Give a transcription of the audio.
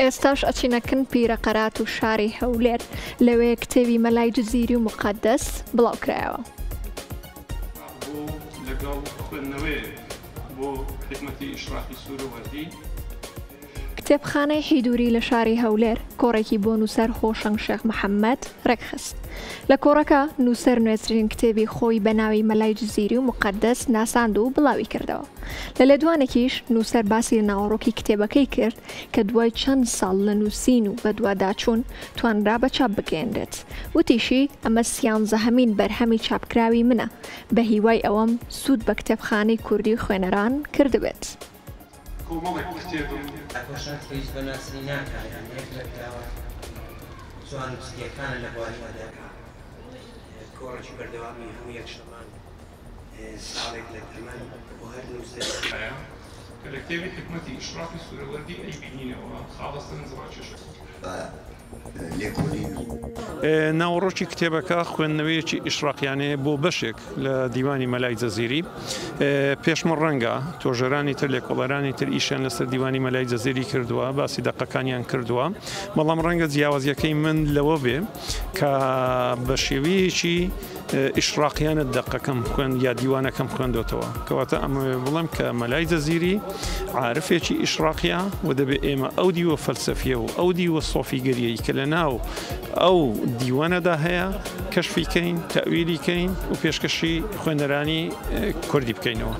ئێستاش ئەچینەکن پیرەقەرات و شاری هەولێر لەوەیە کتێبی مەلای جزیری و مقەدەس بڵاوکرایەوە. بۆ لەگەڵ خوێندنەوەی بۆ خدمەتی ئیشراقی سوورەوەردی کتێبخانەی حیدووری لە شاری هەولێر کۆڕێکی بۆ نووسەر خۆشەنگ شێخ محەممەد ڕێکخست. لە کۆڕەکە نووسەر نوێترین کتێبی خۆی بە ناوی مەلای جزیری و مقەدەس ناساند و بڵاوی کردەوە. لە لێدوانێکیش نووسەر باسی ناوەڕۆکی کتێبەکەی کرد کە دوای چەند ساڵ لە نووسین و بە دوواداچوون توانرا بە چاپ بگەێنرێت. وتیشی ئەمە 13هەمین بەرهەمی چاپکراوی منە بە هیوای ئەوەم سوود بە کتێبخانەی کوردی خوێنەران کردبێت. کۆمەڵێک کتێبم ئەکۆشان پێویست بە ناسری ناکات یان یەک لە پیاوە جوان نووسیەکانە لە بواری دەکات کۆڕێکی بەردەوامی هەموو یەک شەمان ساڵێک لە تەمەن بۆ هەر نووسەر کە لە کتێبی حکمەتی ئیشراقی سوورەوەردی ئەیبینینەوە خاڵەستن زڕاکێشە ناوەڕۆکی کتێبەکە خوێندنەوەیەکی ئیشراقیانەیە بۆ بەشێک لە دیوانی مەلای جەزیری. پێشمە ڕەنگە تۆژەرانی تر لێکۆڵەرانی تر ئیشیان لەسەر دیوانی مەلای جەزیری کردووە، باسی دەقەکانیان کردووە، بەڵام ڕەنگە جیاوازیەکەی من لەوە بێ کە بە شێوەیەکی ئیشراقیانت دەقەکەم خوێند یا دیوانەکەم خوێندۆتەوە. کەواتە ئەمە بڵم کە مەلای جەزیری عارفێکی ئیشراقیە و دەبێت ئێمە ئەو دیوە فەلسەفیە و ئەو دیوە سۆفیگەریەی کە لە ناو ئەو دیوانەدا هەیە کەشفیکەین، تەویلیکەین و پێشکەشی خوێنەرانی کوردی بکەینەوە.